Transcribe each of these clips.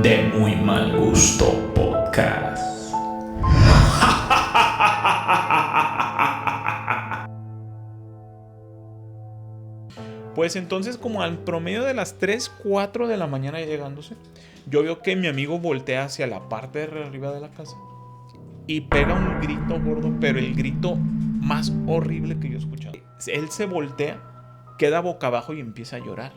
De Muy Mal Gusto Podcast. Pues entonces, como al promedio de las 3, 4 de la mañana llegándose, yo veo que mi amigo voltea hacia la parte de arriba de la casa y pega un grito gordo, pero el grito más horrible que yo he escuchado. Él se voltea, queda boca abajo y empieza a llorar.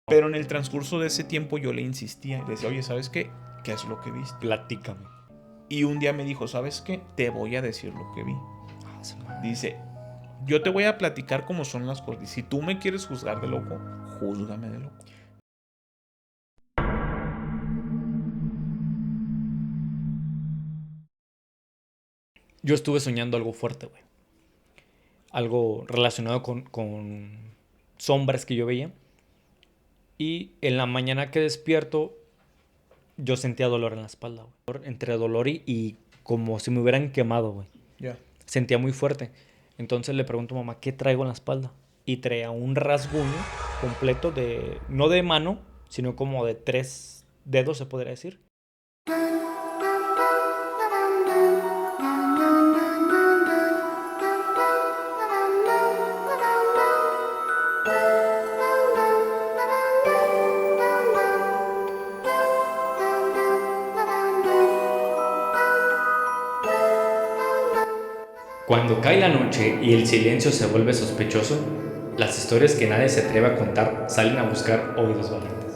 Pero en el transcurso de ese tiempo yo le insistía y le decía, oye, ¿sabes qué? ¿Qué es lo que viste? Platícame. Y un día me dijo, ¿sabes qué? Te voy a decir lo que vi. Dice, yo te voy a platicar cómo son las cosas. Y si tú me quieres juzgar de loco, júzgame de loco. Yo estuve soñando algo fuerte, güey. Algo relacionado con sombras que yo veía. Y en la mañana que despierto, yo sentía dolor en la espalda, güey. Entre dolor y como si me hubieran quemado, güey. Ya. Sentía muy fuerte. Entonces le pregunto a mamá, ¿qué traigo en la espalda? Y traía un rasguño completo de, no de mano, sino como de 3 dedos, se podría decir. Cuando cae la noche y el silencio se vuelve sospechoso, las historias que nadie se atreve a contar salen a buscar oídos valientes.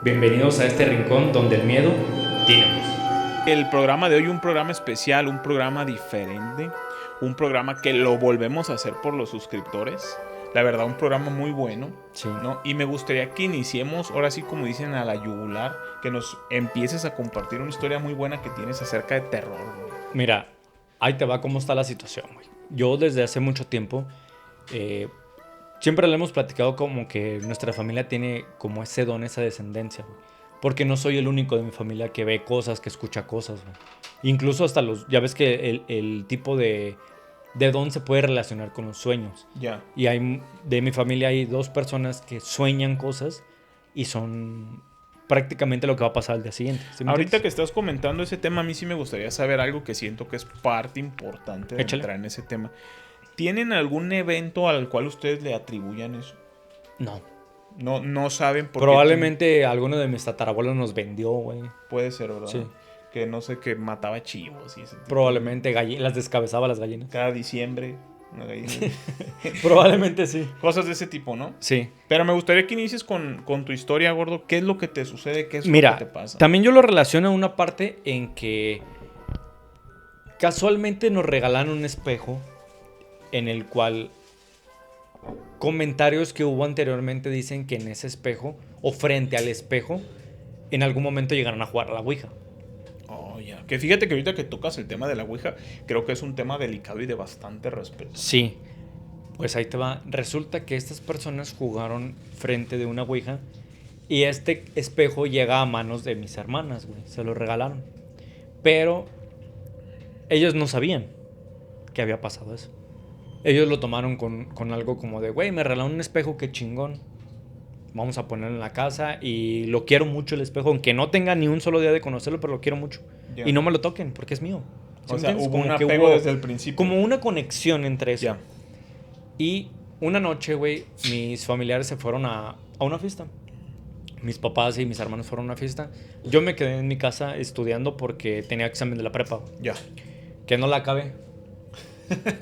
Bienvenidos a este rincón donde el miedo tiene voz. El programa de hoy, un programa especial, un programa diferente, un programa que lo volvemos a hacer por los suscriptores. La verdad, un programa muy bueno, Sí. ¿no? Y me gustaría que iniciemos, ahora sí como dicen, a la yugular, que nos empieces a compartir una historia muy buena que tienes acerca de terror, güey. Mira, ahí te va cómo está la situación, güey. Yo desde hace mucho tiempo, siempre le hemos platicado como que nuestra familia tiene como ese don, esa descendencia, güey. Porque no soy el único de mi familia que ve cosas, que escucha cosas, güey. Incluso hasta ya ves que el tipo de don se puede relacionar con los sueños. Ya. Y de mi familia hay 2 personas que sueñan cosas y son prácticamente lo que va a pasar al día siguiente. ¿Sí me Ahorita entiendes? que estás comentando ese tema, a mí sí me gustaría saber algo que siento que es parte importante de Échale. entrar en ese tema. ¿Tienen algún evento al cual ustedes le atribuyan eso? No. No saben por qué. Probablemente alguno de mis tatarabuelos nos vendió, güey. Puede ser, ¿verdad? Sí. Que no sé, que mataba chivos y ese tipo. Probablemente las descabezaba las gallinas. Cada diciembre, una gallina. Probablemente sí. Cosas de ese tipo, ¿no? Sí. Pero me gustaría que inicies con tu historia, gordo. ¿Qué es lo que te sucede? ¿Qué es Mira, lo que te pasa? también yo lo relaciono a una parte en que casualmente nos regalaron un espejo en el cual comentarios que hubo anteriormente dicen que en ese espejo o frente al espejo en algún momento llegaron a jugar a la Ouija. Oh, ya. Que fíjate que ahorita que tocas el tema de la Ouija, creo que es un tema delicado y de bastante respeto. Sí, pues ahí te va. Resulta que estas personas jugaron frente de una Ouija y este espejo llega a manos de mis hermanas, güey. Se lo regalaron. Pero ellos no sabían que había pasado eso. Ellos lo tomaron con algo como de, güey, me regalaron un espejo, qué chingón. Vamos a ponerlo en la casa y lo quiero mucho el espejo, aunque no tenga ni un solo día de conocerlo, pero lo quiero mucho. Ya. Y no me lo toquen porque es mío. ¿Sí O me sea, entiendes? hubo un Como que apego desde el principio. como una conexión entre eso. Ya. Y una noche, güey, mis familiares se fueron a una fiesta. Mis papás y mis hermanos fueron a una fiesta. Yo me quedé en mi casa estudiando porque tenía examen de la prepa, güey. Ya. Que no la acabé.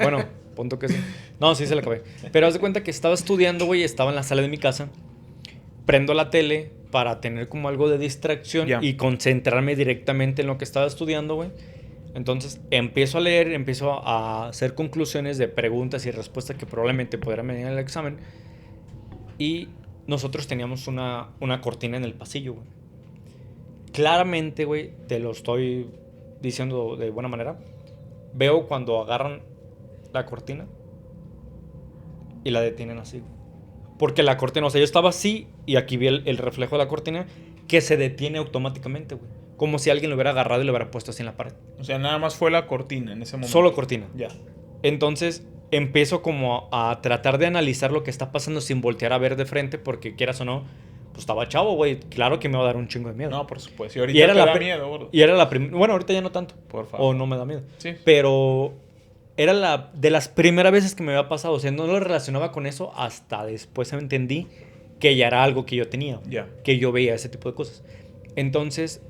Bueno, punto que sí. No, sí se la acabé. Pero haz de cuenta que estaba estudiando, güey, estaba en la sala de mi casa. Prendo la tele para tener como algo de distracción Ya. y concentrarme directamente en lo que estaba estudiando, güey. Entonces empiezo a leer, empiezo a hacer conclusiones de preguntas y respuestas que probablemente pudieran venir en el examen. Y nosotros teníamos una cortina en el pasillo, güey. Claramente, güey, te lo estoy diciendo de buena manera. Veo cuando agarran la cortina y la detienen así, güey. Porque la cortina, o sea, yo estaba así y aquí vi el reflejo de la cortina que se detiene automáticamente, güey. Como si alguien lo hubiera agarrado y lo hubiera puesto así en la pared. O sea, nada más fue la cortina en ese momento. Solo cortina. Ya. Entonces empiezo como a tratar de analizar lo que está pasando sin voltear a ver de frente, porque quieras o no, pues estaba chavo, güey. Claro que me va a dar un chingo de miedo. No, por supuesto. Y ahorita Y era te la da pri- miedo, gordo. Y era la primera... Bueno, ahorita ya no tanto. Por favor. O no me da miedo. Sí. Pero era de las primeras veces que me había pasado. O sea, no lo relacionaba con eso hasta después entendí que ya era algo que yo tenía. Ya. Que yo veía ese tipo de cosas. Entonces,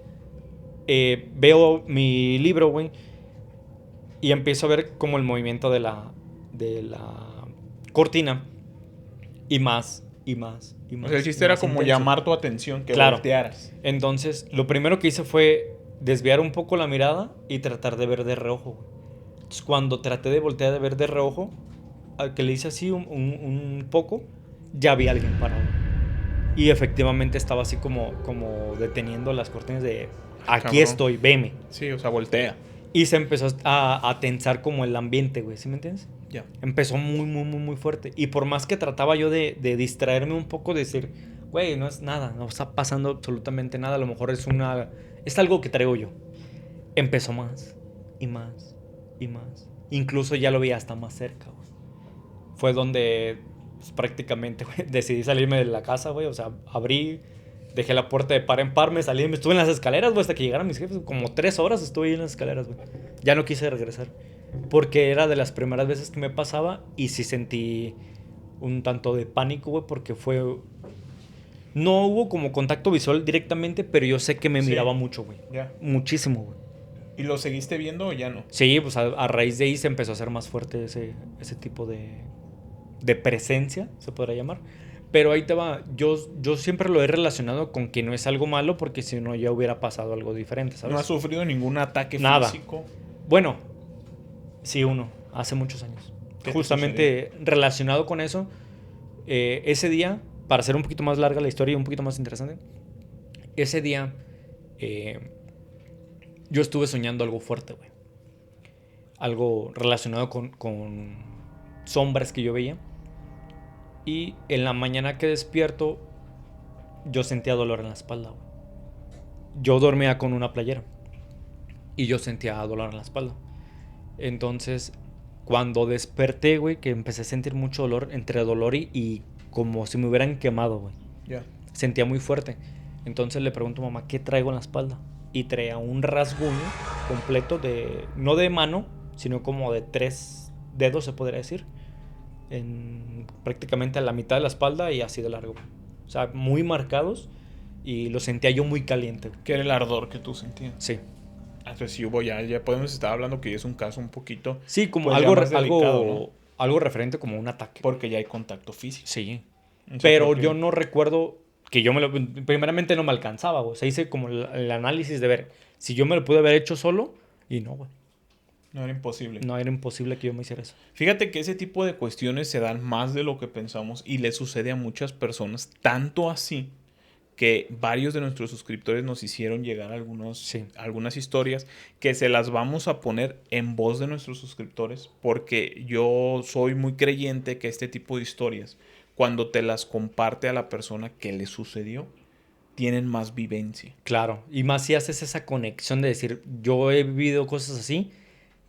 veo mi libro, güey. Y empiezo a ver como el movimiento de la cortina. Y más, y más, y más. O sea, el chiste y era más como intenso. llamar tu atención, que Claro. voltearas. Entonces, lo primero que hice fue desviar un poco la mirada y tratar de ver de reojo, güey. Entonces, cuando traté de voltear de ver de reojo, al que le hice así un poco, ya vi a alguien parado. Y efectivamente estaba así como deteniendo las cortinas de aquí Cabrón. estoy, veme. Sí, o sea, voltea. Y se empezó a tensar como el ambiente, güey, ¿sí me entiendes? Ya. Empezó muy, muy, muy, muy fuerte. Y por más que trataba yo de distraerme un poco, de decir, güey, no es nada, no está pasando absolutamente nada, a lo mejor es algo que traigo yo. Empezó más, y más, y más. Incluso ya lo vi hasta más cerca, güey. Fue donde pues, prácticamente, güey, decidí salirme de la casa, güey. O sea, abrí, dejé la puerta de par en par, me salí, me estuve en las escaleras, güey, hasta que llegaron mis jefes. Como 3 horas estuve ahí en las escaleras, güey. Ya no quise regresar. Porque era de las primeras veces que me pasaba y sí sentí un tanto de pánico, güey, porque fue... No hubo como contacto visual directamente, pero yo sé que me Sí. miraba mucho, güey. Ya. Muchísimo, güey. ¿Y lo seguiste viendo o ya no? Sí, pues a raíz de ahí se empezó a hacer más fuerte ese tipo de presencia, se podrá llamar. Pero ahí te va, yo siempre lo he relacionado con que no es algo malo, porque si no ya hubiera pasado algo diferente, ¿sabes? ¿No has sufrido ningún ataque Nada. físico? Bueno, sí, hace muchos años. ¿Qué te Justamente relacionado con eso, ese día, para hacer un poquito más larga la historia y un poquito más interesante, ese día yo estuve soñando algo fuerte, güey. Algo relacionado con sombras que yo veía. Y en la mañana que despierto, yo sentía dolor en la espalda, güey. Yo dormía con una playera y yo sentía dolor en la espalda. Entonces, cuando desperté, güey, que empecé a sentir mucho dolor, entre dolor y como si me hubieran quemado, güey. Ya. Sentía muy fuerte. Entonces le pregunto a mamá, ¿qué traigo en la espalda? Y traía un rasguño completo no de mano, sino como de 3 dedos, se podría decir. Prácticamente a la mitad de la espalda y así de largo. O sea, muy marcados y lo sentía yo muy caliente. ¿Qué era el ardor que tú sentías? Sí. Entonces sí hubo, ya podemos estar hablando que es un caso un poquito... Sí, como pues, ya más delicado, ¿no? algo referente como un ataque. Porque ya hay contacto físico. Sí. O sea, Pero porque- yo no recuerdo que primeramente no me alcanzaba, güey. O sea, hice como el análisis de ver si yo me lo pude haber hecho solo y no, güey. No era imposible. No, era imposible que yo me hiciera eso. Fíjate que ese tipo de cuestiones se dan más de lo que pensamos y le sucede a muchas personas, tanto así que varios de nuestros suscriptores nos hicieron llegar Sí. algunas historias que se las vamos a poner en voz de nuestros suscriptores, porque yo soy muy creyente que este tipo de historias, cuando te las comparte a la persona que le sucedió, tienen más vivencia. Claro. Y más si haces esa conexión de decir, yo he vivido cosas así,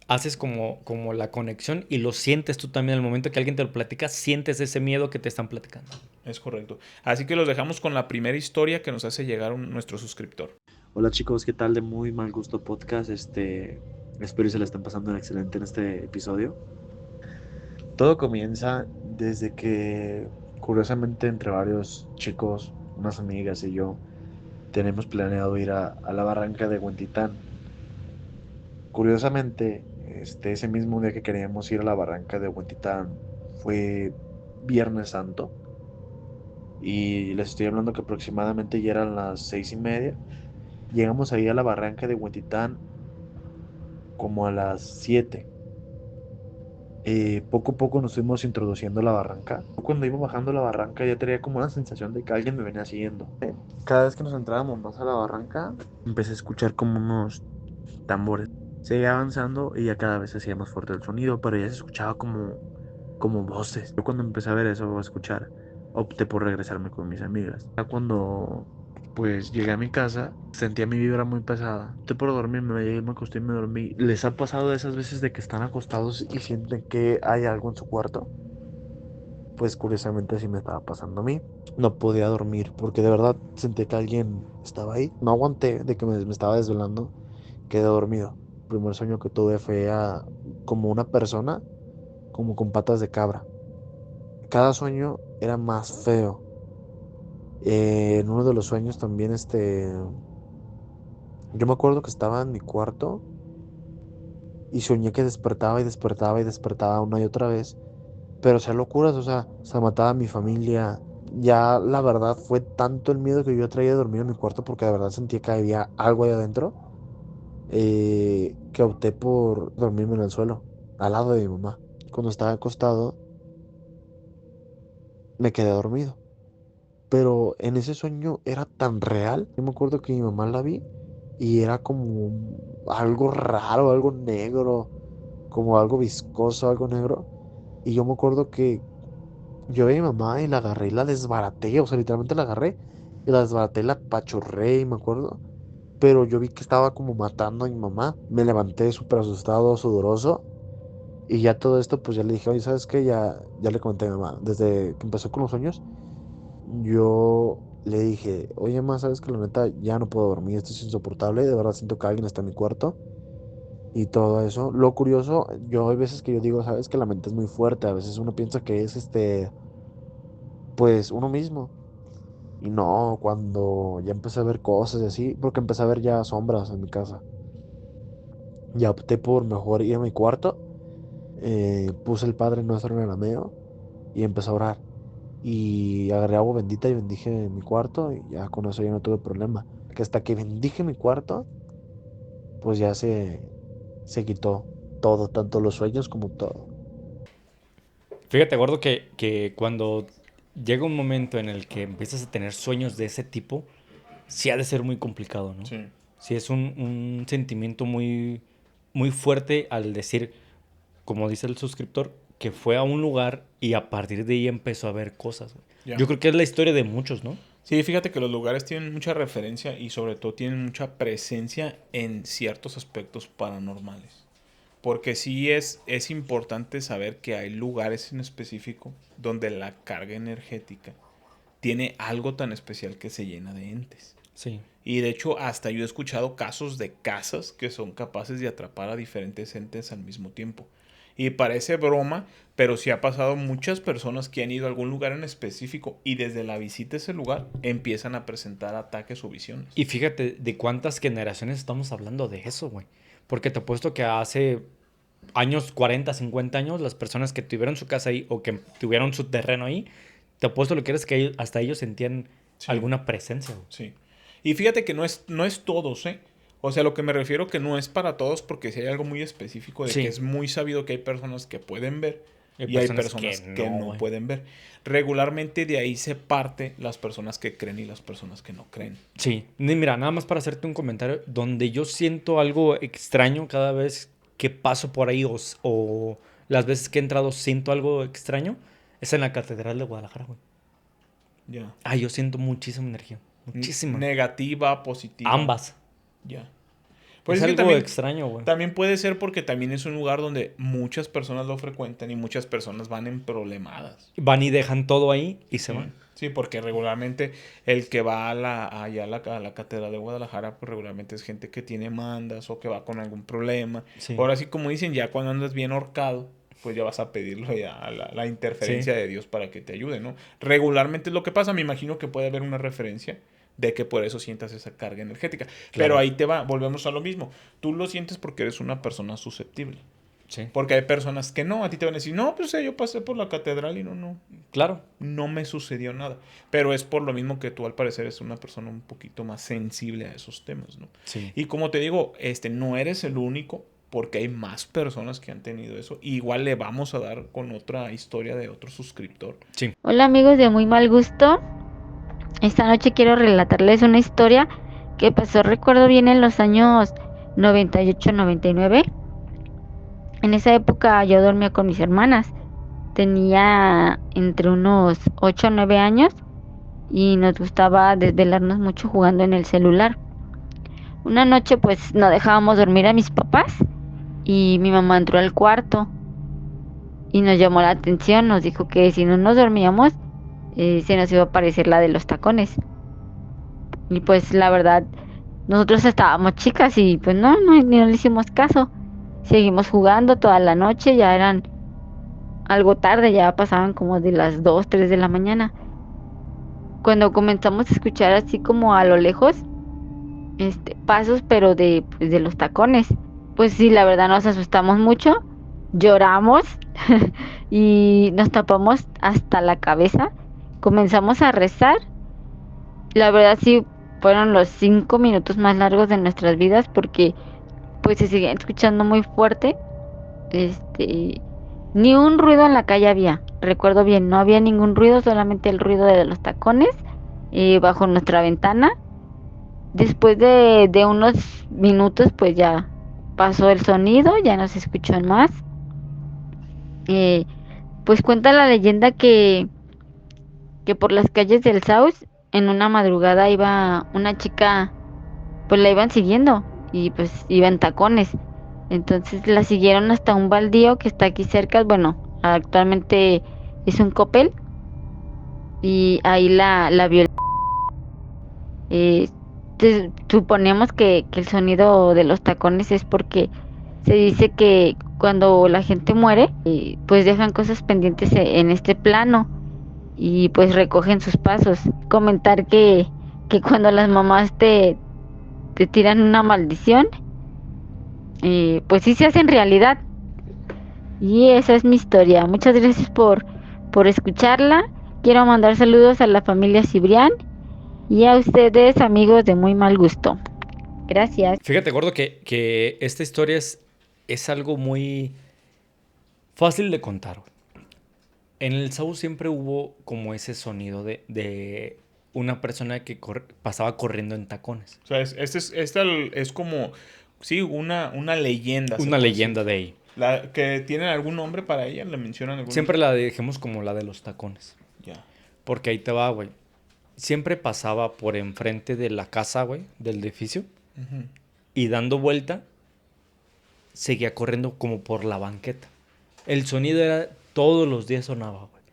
haces como la conexión y lo sientes tú también. Al momento que alguien te lo platica, sientes ese miedo que te están platicando. Es correcto. Así que los dejamos con la primera historia que nos hace llegar nuestro suscriptor. Hola chicos, ¿qué tal de Muy Mal Gusto Podcast? Espero que se la estén pasando excelente en este episodio. Todo comienza desde que, curiosamente, entre varios chicos, unas amigas y yo, tenemos planeado ir a la barranca de Huentitán. Curiosamente, ese mismo día que queríamos ir a la barranca de Huentitán fue Viernes Santo. Y les estoy hablando que aproximadamente ya eran las 6:30. Llegamos ahí a la barranca de Huentitán como a las 7. Poco a poco nos fuimos introduciendo a la barranca. Cuando iba bajando la barranca ya tenía como una sensación de que alguien me venía siguiendo. Cada vez que nos entrábamos más a la barranca, empecé a escuchar como unos tambores. Seguía avanzando y ya cada vez se hacía más fuerte el sonido, pero ya se escuchaba como voces. Yo cuando empecé a ver eso, a escuchar, opté por regresarme con mis amigas. Ya cuando Pues llegué a mi casa, sentía mi vibra muy pesada. Estoy por dormirme, me llegué, me acosté y me dormí. ¿Les ha pasado de esas veces de que están acostados y sienten que hay algo en su cuarto? Pues curiosamente sí me estaba pasando a mí. No podía dormir porque de verdad sentí que alguien estaba ahí. No aguanté de que me estaba desvelando. Quedé dormido. El primer sueño que tuve fue como una persona, como con patas de cabra. Cada sueño era más feo. En uno de los sueños también, yo me acuerdo que estaba en mi cuarto y soñé que despertaba y despertaba y despertaba una y otra vez. Pero hacía locuras, o sea, se mataba a mi familia. Ya la verdad fue tanto el miedo que yo traía de dormir en mi cuarto porque de verdad sentía que había algo ahí adentro, que opté por dormirme en el suelo, al lado de mi mamá. Cuando estaba acostado, me quedé dormido. Pero en ese sueño era tan real. Yo me acuerdo que mi mamá la vi y era como algo raro, algo negro, como algo viscoso, algo negro. Y yo me acuerdo que yo vi a mi mamá y la agarré y la desbaraté, o sea, literalmente la agarré y la desbaraté y la apachurré, me acuerdo. Pero yo vi que estaba como matando a mi mamá. Me levanté súper asustado, sudoroso. Y ya todo esto, pues ya le dije, oye, ¿sabes qué? Ya le comenté a mi mamá. Desde que empezó con los sueños, yo le dije, oye, mamá, ¿sabes qué? La neta, ya no puedo dormir, esto es insoportable. De verdad siento que alguien está en mi cuarto. Y todo eso. Lo curioso, yo hay veces que yo digo, ¿sabes? Que la mente es muy fuerte. A veces uno piensa que es pues uno mismo. Y no, cuando ya empecé a ver cosas y así, porque empecé a ver ya sombras en mi casa. Ya opté por mejor ir a mi cuarto, puse el Padre Nuestro en el arameo y empecé a orar. Y agarré agua bendita y bendije mi cuarto y ya con eso ya no tuve problema. Que hasta que bendije mi cuarto, pues ya se quitó todo, tanto los sueños como todo. Fíjate, gordo, que cuando llega un momento en el que empiezas a tener sueños de ese tipo, sí ha de ser muy complicado, ¿no? Sí. Sí es un sentimiento muy, muy fuerte al decir, como dice el suscriptor, que fue a un lugar y a partir de ahí empezó a ver cosas, güey. Ya. Yo creo que es la historia de muchos, ¿no? Sí, fíjate que los lugares tienen mucha referencia y sobre todo tienen mucha presencia en ciertos aspectos paranormales. Porque sí es importante saber que hay lugares en específico donde la carga energética tiene algo tan especial que se llena de entes. Sí. Y de hecho, hasta yo he escuchado casos de casas que son capaces de atrapar a diferentes entes al mismo tiempo. Y parece broma, pero sí ha pasado muchas personas que han ido a algún lugar en específico y desde la visita a ese lugar empiezan a presentar ataques o visiones. Y fíjate de cuántas generaciones estamos hablando de eso, güey. Porque te apuesto que hace años, 40, 50 años, las personas que tuvieron su casa ahí o que tuvieron su terreno ahí, te apuesto lo que eres que hasta ellos sentían Sí. alguna presencia, güey. Sí. Y fíjate que no es todos, ¿eh? O sea, lo que me refiero que no es para todos porque si hay algo muy específico de Sí. que es muy sabido que hay personas que pueden ver Hay y hay personas personas que que no, no güey. pueden ver. Regularmente de ahí se parte las personas que creen y las personas que no creen. Sí, mira, nada más para hacerte un comentario, donde yo siento algo extraño cada vez que paso por ahí o las veces que he entrado siento algo extraño, es en la Catedral de Guadalajara, güey. Ya. Ah, yo siento muchísima energía, muchísima. Negativa, positiva. Ambas. Ya. Pues Es es que algo también, extraño, güey. también puede ser porque también es un lugar donde muchas personas lo frecuentan y muchas personas van en problemadas. Van y dejan todo ahí y se Sí. van. Sí, porque regularmente el que va allá a la Catedral de Guadalajara, pues regularmente es gente que tiene mandas o que va con algún problema. Sí. Ahora sí, como dicen, ya cuando andas bien ahorcado, pues ya vas a pedirle ya a la interferencia Sí. de Dios para que te ayude, ¿no? Regularmente es lo que pasa, me imagino que puede haber una referencia de que por eso sientas esa carga energética. Pero Claro. ahí te va, volvemos a lo mismo. Tú lo sientes porque eres una persona susceptible. Sí. Porque hay personas que no, a ti te van a decir, no, pues yo pasé por la catedral y Claro. no me sucedió nada. Pero es por lo mismo que tú al parecer eres una persona un poquito más sensible a esos temas, ¿no? Sí. Y como te digo, no eres el único, porque hay más personas que han tenido eso. Igual le vamos a dar con otra historia de otro suscriptor. Sí. Hola amigos de Muy Mal Gusto. Esta noche quiero relatarles una historia que pasó, recuerdo bien, en los años 98-99. En esa época yo dormía con mis hermanas. Tenía entre unos 8 o 9 años y nos gustaba desvelarnos mucho jugando en el celular. Una noche pues no dejábamos dormir a mis papás y mi mamá entró al cuarto y nos llamó la atención, nos dijo que si no nos dormíamos se nos iba a aparecer la de los tacones. Y pues la verdad, nosotros estábamos chicas y pues ni no le hicimos caso. Seguimos jugando toda la noche, ya eran algo tarde, ya pasaban como de las 2 3 de la mañana. Cuando comenzamos a escuchar así como a lo lejos, pasos, pero pues, de los tacones. Pues sí, la verdad nos asustamos mucho, lloramos y nos tapamos hasta la cabeza. Comenzamos a rezar. La verdad sí fueron los 5 minutos más largos de nuestras vidas porque pues se seguían escuchando muy fuerte. Ni un ruido en la calle había. Recuerdo bien, no había ningún ruido, solamente el ruido de los tacones bajo nuestra ventana. Después de unos minutos, pues ya pasó el sonido, ya no se escuchó más. Eh, pues cuenta la leyenda que por las calles del South, en una madrugada iba una chica, pues la iban siguiendo y pues iba en tacones. Entonces la siguieron hasta un baldío que está aquí cerca. Bueno, actualmente es un copel y ahí la violó. Eh, Suponemos que el sonido de los tacones es porque se dice que cuando la gente muere, pues dejan cosas pendientes en este plano y pues recogen sus pasos. Comentar que cuando las mamás te tiran una maldición, pues sí se hacen realidad. Y esa es mi historia. Muchas gracias por escucharla. Quiero mandar saludos a la familia Cibrián y a ustedes, amigos de muy mal gusto. Gracias. Fíjate, gordo, que esta historia es algo muy fácil de contar, güey. En el Sau siempre hubo como ese sonido de una persona que pasaba corriendo en tacones. O sea, es como, sí, una leyenda. Una leyenda de ahí. ¿Que tienen algún nombre para ella? ¿Le mencionan algún Siempre la dejemos como la de los tacones. Ya. Porque ahí te va, güey. Siempre pasaba por enfrente de la casa, güey, del edificio. Ujú. Y dando vuelta, seguía corriendo como por la banqueta. El sonido era, todos los días sonaba, güey.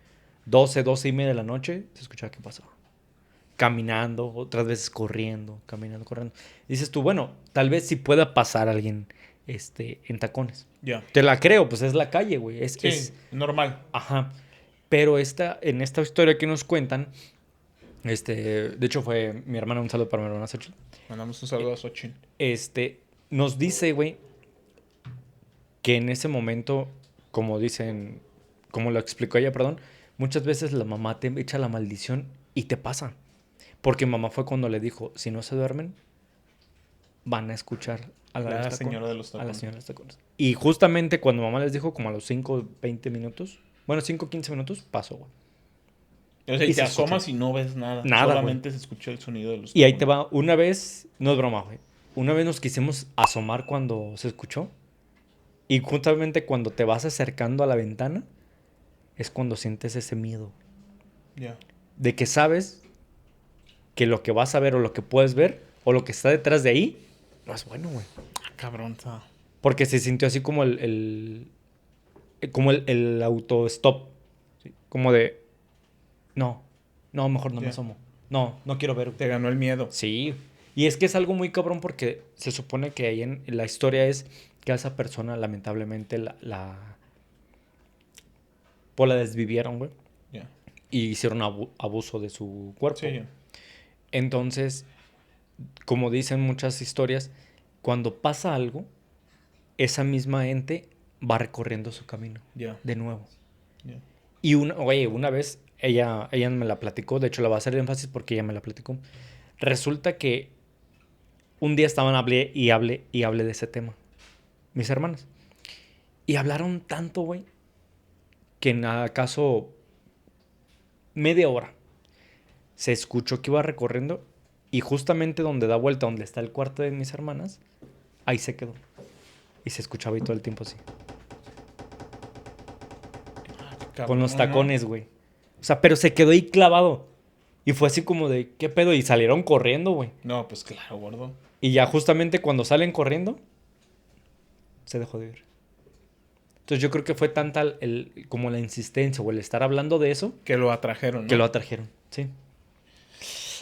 12:30 de la noche, se escuchaba qué pasaba. Caminando, otras veces corriendo, caminando, corriendo. Dices tú, bueno, tal vez sí pueda pasar alguien en tacones. Ya. Te la creo, pues es la calle, güey. Sí, normal. Ajá. Pero en esta historia que nos cuentan, de hecho fue mi hermana, un saludo para mi hermana Xochitl. Mandamos un saludo a Xochitl. Nos dice, güey, que en ese momento, como dicen, como lo explicó ella, perdón, muchas veces la mamá te echa la maldición y te pasa. Porque mamá fue cuando le dijo, si no se duermen, van a escuchar a La señora de los a la tacones. señora de los tacones. Y justamente cuando mamá les dijo, como a los 5-20 minutos, bueno, 5-15 minutos, pasó, güey. O sea, Y y te se escucha. asomas y no ves nada. Nada, Solamente se escucha el sonido de los Y ahí te tacones. va, una vez, no es broma, güey, una vez nos quisimos asomar cuando se escuchó. Y justamente cuando te vas acercando a la ventana, es cuando sientes ese miedo. Ya. De que sabes que lo que vas a ver o lo que puedes ver o lo que está detrás de ahí no es bueno, güey. Cabrón, está. Porque se sintió así como el auto-stop. ¿Sí? Como de, no, mejor no me Ya. asomo. No quiero ver. Te ganó el miedo. Sí. Y es que es algo muy cabrón porque se supone que ahí en la historia es que a esa persona lamentablemente pues la desvivieron, güey. Ya. Y hicieron abuso de su cuerpo. Sí, ya. Entonces, como dicen muchas historias, cuando pasa algo, esa misma ente va recorriendo su camino Ya. de nuevo. Ya. Y una vez, ella me la platicó, de hecho la voy a hacer énfasis porque ella me la platicó. Resulta que un día estaban hablé de ese tema, mis hermanas. Y hablaron tanto, güey, que en acaso media hora se escuchó que iba recorriendo y justamente donde da vuelta, donde está el cuarto de mis hermanas, ahí se quedó. Y se escuchaba ahí todo el tiempo así. Cabrón, Con los ¿no? tacones, güey. O sea, pero se quedó ahí clavado. Y fue así como de, ¿qué pedo? Y salieron corriendo, güey. No, pues claro, gordo. Y ya justamente cuando salen corriendo, se dejó de ir. Entonces yo creo que fue tanta como la insistencia o el estar hablando de eso Que lo atrajeron, ¿no? que lo atrajeron. Sí.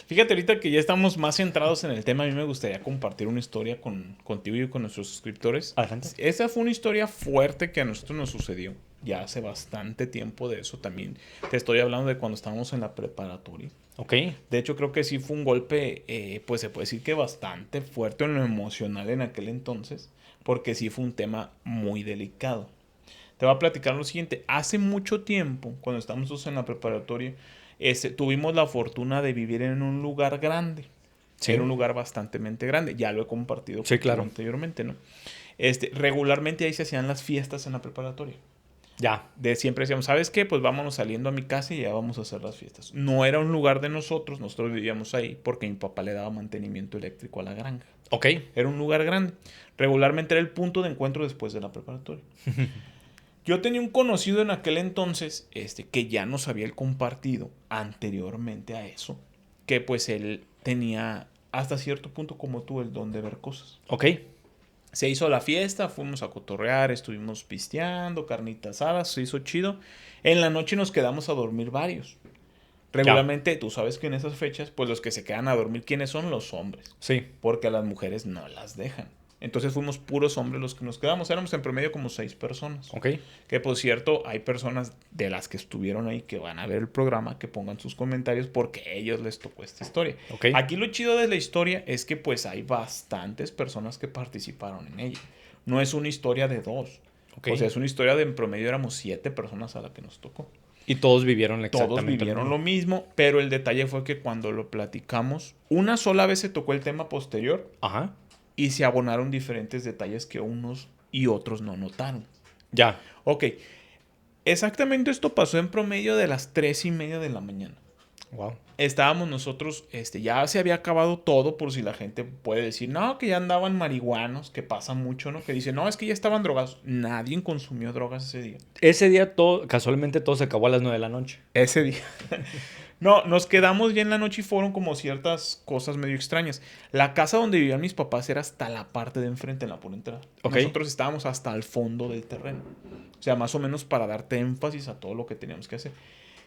Fíjate, ahorita que ya estamos más centrados en el tema, a mí me gustaría compartir una historia contigo y con nuestros suscriptores. Adelante. Esa fue una historia fuerte que a nosotros nos sucedió. Ya hace bastante tiempo de eso también. Te estoy hablando de cuando estábamos en la preparatoria. Ok. De hecho, creo que sí fue un golpe, pues se puede decir que bastante fuerte en lo emocional en aquel entonces, porque sí fue un tema muy delicado. Te voy a platicar lo siguiente. Hace mucho tiempo, cuando estábamos nosotros en la preparatoria, tuvimos la fortuna de vivir en un lugar grande. Sí. Era un lugar bastante grande. Ya lo he compartido Sí, contigo claro. anteriormente, ¿no? Regularmente ahí se hacían las fiestas en la preparatoria. Ya. De siempre decíamos, ¿sabes qué? Pues vámonos saliendo a mi casa y ya vamos a hacer las fiestas. No era un lugar de nosotros vivíamos ahí porque mi papá le daba mantenimiento eléctrico a la granja. Ok. Era un lugar grande. Regularmente era el punto de encuentro después de la preparatoria. Yo tenía un conocido en aquel entonces, que ya nos había él compartido anteriormente a eso, que pues él tenía hasta cierto punto como tú el don de ver cosas. Ok. Se hizo la fiesta, fuimos a cotorrear, estuvimos pisteando, carnitas asadas, se hizo chido. En la noche nos quedamos a dormir varios. Regularmente, tú sabes que en esas fechas, pues los que se quedan a dormir, ¿quiénes son? Los hombres. Sí. Porque a las mujeres no las dejan. Entonces fuimos puros hombres los que nos quedamos. Éramos en promedio como 6 personas. Ok. Que por cierto, hay personas de las que estuvieron ahí que van a ver el programa, que pongan sus comentarios porque a ellos les tocó esta historia. Ok. Aquí lo chido de la historia es que pues hay bastantes personas que participaron en ella. No es una historia de 2. Ok. O sea, es una historia de en promedio éramos 7 personas a la que nos tocó. Y todos vivieron exactamente Todos vivieron lo mismo, pero el detalle fue que cuando lo platicamos, una sola vez se tocó el tema posterior Ajá. y se abonaron diferentes detalles que unos y otros no notaron. Ya. Ok, exactamente esto pasó en promedio de las 3:30 de la mañana. Wow. Estábamos nosotros, ya se había acabado todo, por si la gente puede decir, no, que ya andaban marihuanos, que pasa mucho, ¿no? Que dicen, no, es que ya estaban drogados. Nadie consumió drogas ese día. Ese día casualmente todo se acabó a las 9 de la noche. Ese día. No, nos quedamos ya en la noche y fueron como ciertas cosas medio extrañas. La casa donde vivían mis papás era hasta la parte de enfrente, en la pura entrada. Ok. Nosotros estábamos hasta el fondo del terreno. O sea, más o menos para darte énfasis a todo lo que teníamos que hacer.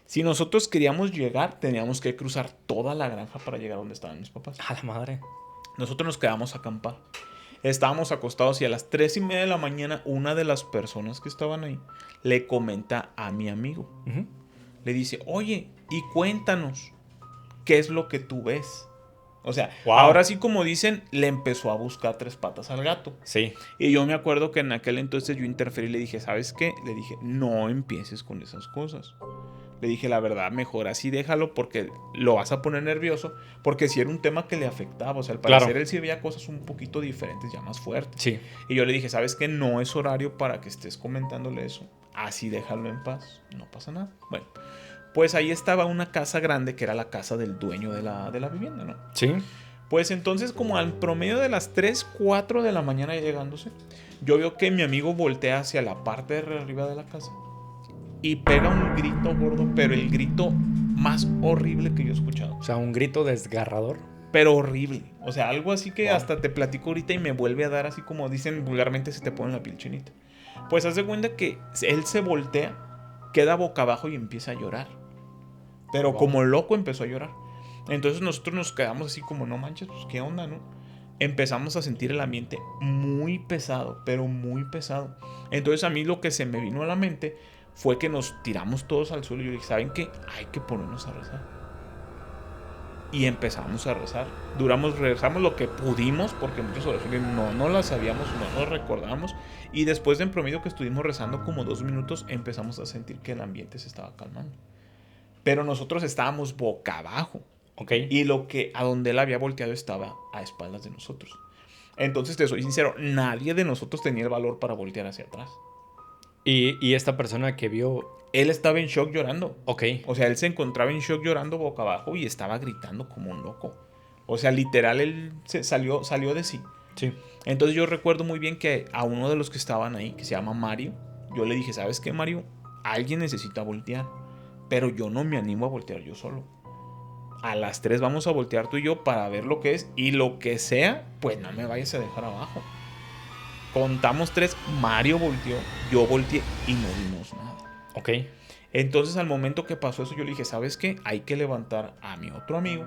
Si nosotros queríamos llegar, teníamos que cruzar toda la granja para llegar donde estaban mis papás. A la madre. Nosotros nos quedamos a acampar. Estábamos acostados y a las 3:30 de la mañana una de las personas que estaban ahí le comenta a mi amigo. Ujú. Le dice, oye, y cuéntanos, ¿qué es lo que tú ves? O sea, Wow. ahora sí como dicen, le empezó a buscar 3 patas al gato. Sí. Y yo me acuerdo que en aquel entonces yo interferí y le dije, ¿sabes qué? Le dije, no empieces con esas cosas. Le dije, la verdad, mejor así déjalo porque lo vas a poner nervioso. Porque si era un tema que le afectaba. O sea, al parecer Claro. él sí veía cosas un poquito diferentes, ya más fuertes. Sí. Y yo le dije, ¿sabes qué? No es horario para que estés comentándole eso. Así déjalo en paz. No pasa nada. Bueno, pues ahí estaba una casa grande que era la casa del dueño de la vivienda, ¿no? Sí. Pues entonces como al promedio de las 3, 4 de la mañana llegándose, yo veo que mi amigo voltea hacia la parte de arriba de la casa y pega un grito gordo, pero el grito más horrible que yo he escuchado. O sea, un grito desgarrador. Pero horrible. O sea, algo así que Wow. hasta te platico ahorita y me vuelve a dar así como dicen vulgarmente, se te pone la piel chinita. Pues haz de cuenta que él se voltea, queda boca abajo y empieza a llorar. Pero Wow. como loco empezó a llorar. Entonces nosotros nos quedamos así como, no manches, pues qué onda, ¿no? Empezamos a sentir el ambiente muy pesado, pero muy pesado. Entonces a mí lo que se me vino a la mente fue que nos tiramos todos al suelo y yo dije, ¿saben qué? Hay que ponernos a rezar. Y empezamos a rezar. Rezamos lo que pudimos, porque muchas oraciones no las sabíamos, no nos recordamos. Y después de en promedio que estuvimos rezando como 2 minutos, empezamos a sentir que el ambiente se estaba calmando. Pero nosotros estábamos boca abajo. Ok. Y a donde él había volteado estaba a espaldas de nosotros. Entonces, te soy sincero, nadie de nosotros tenía el valor para voltear hacia atrás. Y esta persona que vio. Él estaba en shock llorando. Ok. O sea, él se encontraba en shock llorando boca abajo y estaba gritando como un loco. O sea, literal, él salió de sí. Sí. Entonces yo recuerdo muy bien que a uno de los que estaban ahí, que se llama Mario, yo le dije, ¿sabes qué, Mario? Alguien necesita voltear, pero yo no me animo a voltear yo solo. a las 3 vamos a voltear tú y yo para ver lo que es. Y lo que sea, pues no me vayas a dejar abajo. Contamos 3, Mario volteó, yo volteé y no vimos nada. Ok. Entonces al momento que pasó eso yo le dije, ¿sabes qué? Hay que levantar a mi otro amigo,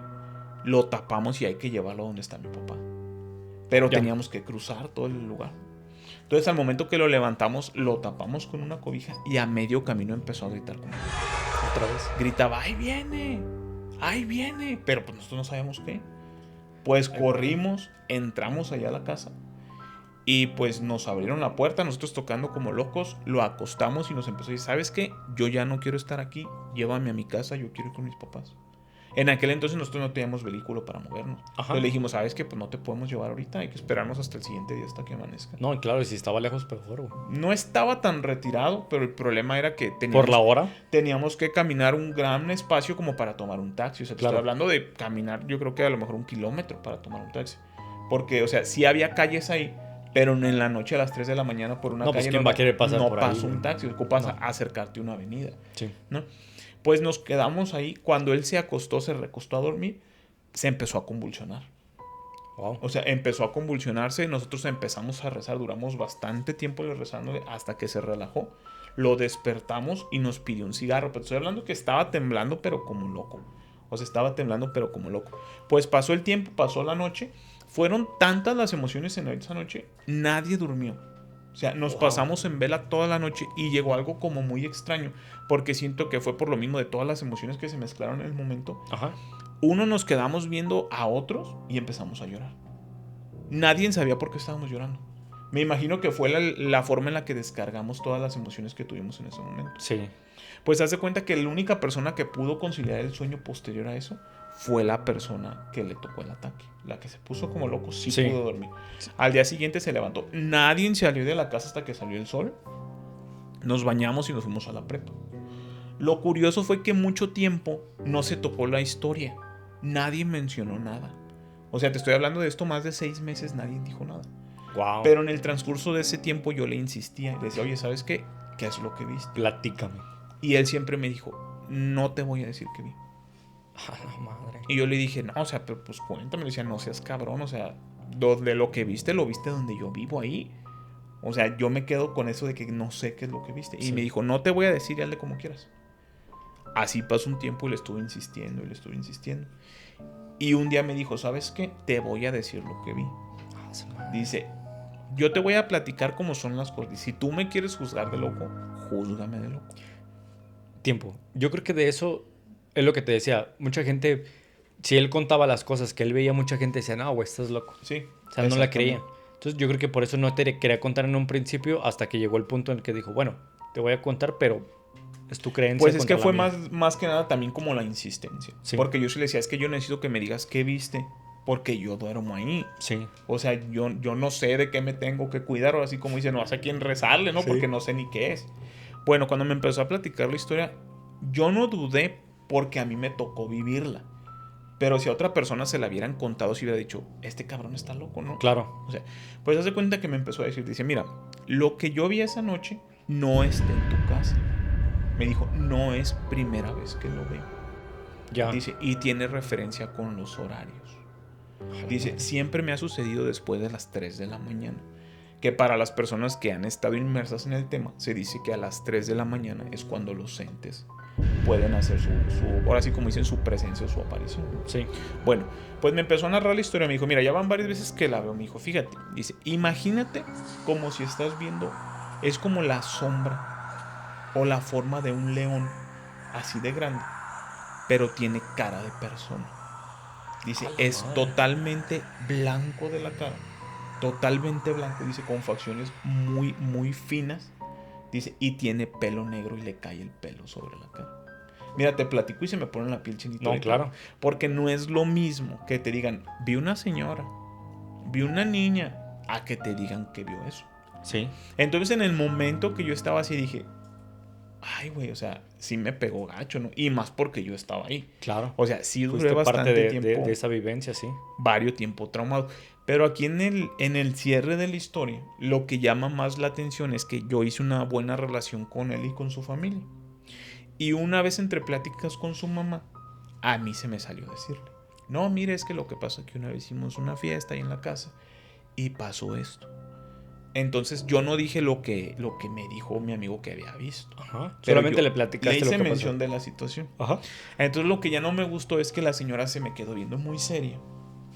lo tapamos y hay que llevarlo donde está mi papá. Pero Ya. teníamos que cruzar todo el lugar. Entonces al momento que lo levantamos, lo tapamos con una cobija y a medio camino empezó a gritar como... Otra vez. Gritaba, ¡ahí viene! ¡Ahí viene! Pero pues nosotros no sabíamos qué. Pues corrimos, entramos allá a la casa y pues nos abrieron la puerta, nosotros tocando como locos, lo acostamos y nos empezó a decir, ¿sabes qué? Yo ya no quiero estar aquí, llévame a mi casa, yo quiero ir con mis papás. En aquel entonces nosotros no teníamos vehículo para movernos. Ajá. Entonces le dijimos, ¿sabes qué? Pues no te podemos llevar ahorita, hay que esperarnos hasta el siguiente día, hasta que amanezca. No, y claro, y si estaba lejos, peor, güey. No estaba tan retirado, pero el problema era que Por la hora. teníamos que caminar un gran espacio como para tomar un taxi. O sea, te Claro. estoy hablando de caminar, yo creo que a lo mejor 1 kilómetro para tomar un taxi. Porque, o sea, sí había calles ahí, pero en la noche a las 3 de la mañana por una No, pues, calle ¿quién va a querer pasar no por ahí, pasa un güey? taxi, ocupas No. acercarte a una avenida, Sí. ¿no? Pues nos quedamos ahí. Cuando él se acostó, se recostó a dormir, se empezó a convulsionar. Wow. O sea, empezó a convulsionarse, nosotros empezamos a rezar, duramos bastante tiempo rezando hasta que se relajó. Lo despertamos y nos pidió un cigarro. Pero estoy hablando que estaba temblando, pero como loco. O sea, estaba temblando, pero como loco. Pues pasó el tiempo, pasó la noche. Fueron tantas las emociones en esa noche, nadie durmió. O sea, nos Wow. pasamos en vela toda la noche y llegó algo como muy extraño. Porque siento que fue por lo mismo de todas las emociones que se mezclaron en el momento. Ajá. Uno, nos quedamos viendo a otros y empezamos a llorar. Nadie sabía por qué estábamos llorando. Me imagino que fue la forma en la que descargamos todas las emociones que tuvimos en ese momento. Sí. Pues haz de cuenta que la única persona que pudo conciliar el sueño posterior a eso fue la persona que le tocó el ataque. La que se puso como loco sí, Sí. pudo dormir. Al día siguiente se levantó. Nadie salió de la casa hasta que salió el sol. Nos bañamos y nos fuimos a la prepa. Lo curioso fue que mucho tiempo no se tocó la historia. Nadie mencionó nada. O sea, te estoy hablando de esto más de 6 meses, nadie dijo nada. Wow. Pero en el transcurso de ese tiempo yo le insistía. Le decía, oye, ¿sabes qué? ¿Qué es lo que viste? Platícame. Y él siempre me dijo, no te voy a decir qué vi. A la madre. Y yo le dije, no, o sea, pero pues cuéntame. Le decía, no seas cabrón, o sea, de lo que viste, lo viste donde yo vivo ahí. O sea, yo me quedo con eso de que no sé qué es lo que viste. Y Sí. me dijo, no te voy a decir, y hazle como quieras. Así pasó un tiempo y le estuve insistiendo y le estuve insistiendo. Y un día me dijo, ¿sabes qué? Te voy a decir lo que vi. Ah, su madre. Dice, yo te voy a platicar cómo son las cosas. Y si tú me quieres juzgar de loco, júzgame de loco. Tiempo. Yo creo que de eso es lo que te decía. Mucha gente, si él contaba las cosas que él veía, mucha gente decía, no, güey, estás loco. Sí. O sea, no la exactamente. creía. Entonces yo creo que por eso no te quería contar en un principio hasta que llegó el punto en el que dijo, bueno, te voy a contar, pero es tu creencia. Pues es que contra fue la mía. más que nada también como la insistencia. Sí. Porque yo sí le decía, es que yo necesito que me digas qué viste, porque yo duermo ahí. Sí. O sea, yo no sé de qué me tengo que cuidar, o así como dice, no sé a quién rezarle, ¿no? Sí. Porque no sé ni qué es. Bueno, cuando me empezó a platicar la historia, yo no dudé porque a mí me tocó vivirla. Pero si a otra persona se la hubieran contado, si hubiera dicho, este cabrón está loco, ¿no? Claro. O sea, pues haz de cuenta que me empezó a decir, dice, mira, lo que yo vi esa noche no está en tu casa. Me dijo, no es primera vez que lo veo. Ya. Dice, y tiene referencia con los horarios. Dice, siempre me ha sucedido después de las 3 de la mañana. Que para las personas que han estado inmersas en el tema, se dice que a las 3 de la mañana es cuando los entes pueden hacer ahora sí como dicen, su presencia o su aparición. Sí. Bueno, pues me empezó a narrar la historia. Me dijo, mira, ya van varias veces que la veo. Me dijo, fíjate, dice, imagínate como si estás viendo, es como la sombra o la forma de un león así de grande, pero tiene cara de persona. Dice, ¡A la es madre! totalmente blanco de la cara, totalmente blanco, dice, con facciones muy, muy finas. Dice, y tiene pelo negro y le cae el pelo sobre la cara. Mira, te platico y se me pone la piel chinita. No, ahorita. claro. Porque no es lo mismo que te digan, vi una señora, vi una niña, a que te digan que vio eso. Sí. Entonces en el momento que yo estaba así dije, ay güey, o sea, sí me pegó gacho, ¿no? Y más porque yo estaba ahí. Claro. O sea, sí duré Fuiste bastante parte de, tiempo, de esa vivencia, sí. varios tiempo traumado. Pero aquí en el cierre de la historia, lo que llama más la atención es que yo hice una buena relación con él y con su familia. Y una vez entre pláticas con su mamá, A mí se me salió decirle. No, mire, es que lo que pasa es que una vez hicimos una fiesta ahí en la casa y pasó esto. Entonces yo no dije lo que me dijo mi amigo que había visto. Ajá. Pero Solamente yo le platicaste le lo hice que mención pasó. de la situación. Ajá. Entonces lo que ya no me gustó es que la señora se me quedó viendo muy seria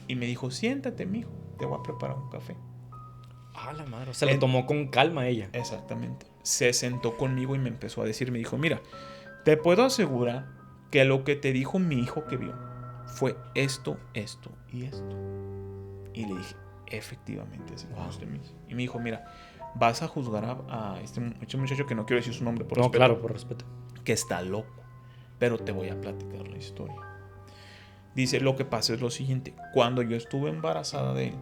y me dijo, siéntate, mijo, te voy a preparar un café. Ah, la madre. O sea, lo tomó con calma ella. Exactamente. Se sentó conmigo y me empezó a decir, me dijo, mira, te puedo asegurar que lo que te dijo mi hijo que vio fue esto, esto y esto. Y le dije, efectivamente, así como usted me dice. Y me dijo, mira, vas a juzgar a este muchacho que no quiero decir su nombre por No, respeto, claro, por respeto. que está loco, pero te voy a platicar la historia. Dice, lo que pasa es lo siguiente, cuando yo estuve embarazada de él,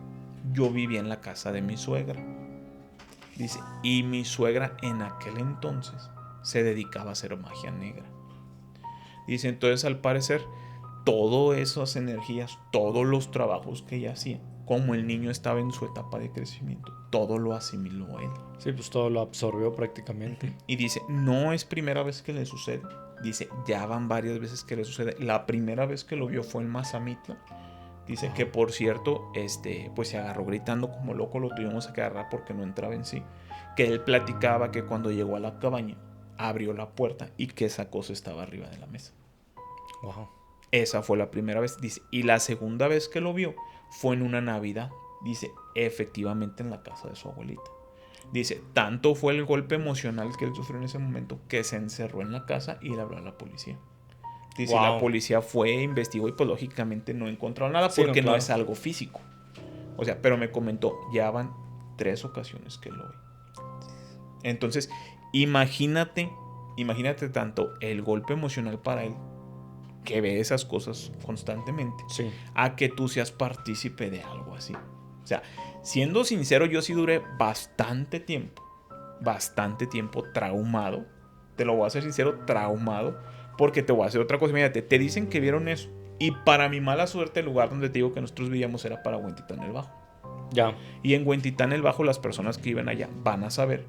yo vivía en la casa de mi suegra. Dice, y mi suegra en aquel entonces se dedicaba a hacer magia negra. Dice, entonces al parecer, todas esas energías, todos los trabajos que ella hacía, como el niño estaba en su etapa de crecimiento, todo lo asimiló él. Sí, pues todo lo absorbió prácticamente. Y dice, no es primera vez que le sucede. Dice, ya van varias veces que le sucede. La primera vez que lo vio fue en Mazamitla. Dice que, por cierto, pues se agarró gritando como loco, lo tuvimos que agarrar porque no entraba en sí. Que él platicaba que cuando llegó a la cabaña, abrió la puerta y que esa cosa estaba arriba de la mesa. Wow. Esa fue la primera vez, dice. Y la segunda vez que lo vio fue en una Navidad. Dice, efectivamente en la casa de su abuelita. Dice, tanto fue el golpe emocional que él sufrió en ese momento que se encerró en la casa y le habló a la policía. Dice, Wow. la policía fue, investigó y pues lógicamente no encontró nada Sí, porque no, claro. no es algo físico. O sea, pero me comentó, ya van 3 ocasiones que lo ve. Entonces, imagínate tanto el golpe emocional para él, que ve esas cosas constantemente, Sí. a que tú seas partícipe de algo así. O sea, siendo sincero, yo sí duré bastante tiempo traumado. Te lo voy a ser sincero, traumado. Porque te voy a hacer otra cosa. Mírate, te dicen que vieron eso. Y para mi mala suerte, el lugar donde te digo que nosotros vivíamos era para Huentitán el Bajo. Ya. Y en Huentitán el Bajo, las personas que viven allá van a saber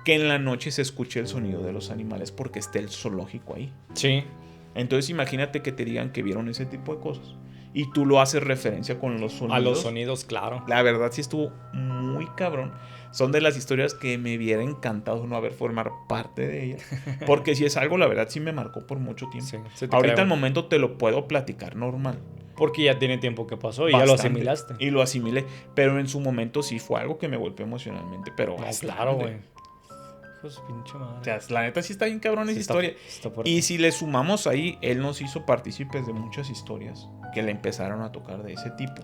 que en la noche se escucha el sonido de los animales porque está el zoológico ahí. Sí. Entonces imagínate que te digan que vieron ese tipo de cosas. Y tú lo haces referencia con los sonidos. A los sonidos, claro. La verdad sí estuvo muy cabrón. Son de las historias que me hubiera encantado no haber formado parte de ellas. Porque si es algo, la verdad sí me marcó por mucho tiempo. Sí, sí te Ahorita creo. al momento te lo puedo platicar normal. Porque ya tiene tiempo que pasó y ya lo Bastante. asimilaste. Y lo asimilé. Pero en su momento sí fue algo que me golpeó emocionalmente. Pero No, bastante. claro, güey. Hijo de su pinche madre. O sea, la neta sí está bien cabrón Sí esa está- historia. está fuerte. Y si le sumamos ahí, él nos hizo partícipes de muchas historias que le empezaron a tocar de ese tipo.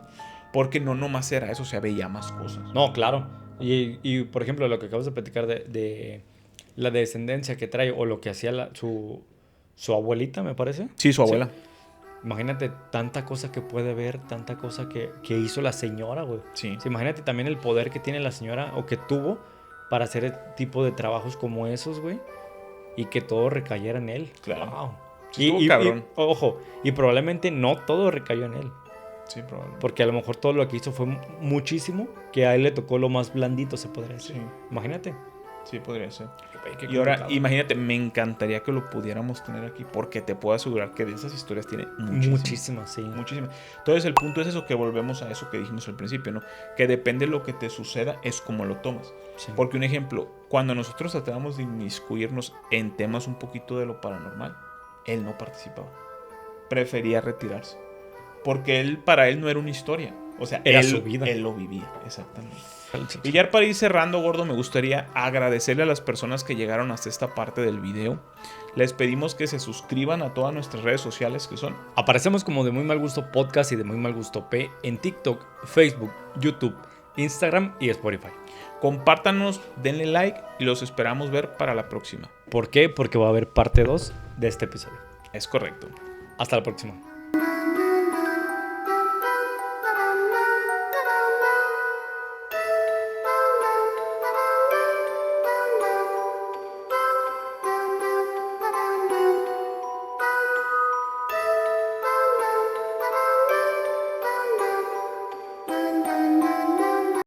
Porque no nomás era eso, o sea, veía más cosas. No, claro. Y, por ejemplo, lo que acabas de platicar de la descendencia que trae o lo que hacía su abuelita, me parece. Sí, su abuela. Imagínate tanta cosa que puede ver, tanta cosa que hizo la señora, güey. Sí. O sea, imagínate también el poder que tiene la señora o que tuvo para hacer el tipo de trabajos como esos, güey. Y que todo recayera en él. Claro. Wow. Sí, estuvo cabrón. Ojo, y probablemente no todo recayó en él. Sí, probablemente. Porque a lo mejor todo lo que hizo fue muchísimo, que a él le tocó lo más blandito, se podría decir. Sí, Imagínate. sí podría ser. Qué Y ahora, complicado. imagínate, me encantaría que lo pudiéramos tener aquí, porque te puedo asegurar que de esas historias tiene Muchísimas, sí. muchísimas. Entonces, el punto es eso, que volvemos a eso que dijimos al principio, ¿no? Que depende de lo que te suceda, es como lo tomas. Sí. Porque un ejemplo, cuando nosotros tratábamos de inmiscuirnos en temas un poquito de lo paranormal, él no participaba. Prefería retirarse. Porque para él no era una historia. O sea, Era él, su vida. Él lo vivía, exactamente. Y ya para ir cerrando, gordo, me gustaría agradecerle a las personas que llegaron hasta esta parte del video. Les pedimos que se suscriban a todas nuestras redes sociales que son Aparecemos como de Muy Mal Gusto Podcast y de Muy Mal Gusto P en TikTok, Facebook, YouTube, Instagram y Spotify. compártanos, denle like y los esperamos ver para la próxima. ¿Por qué? Porque va a haber parte 2 de este episodio. Es correcto. Hasta la próxima.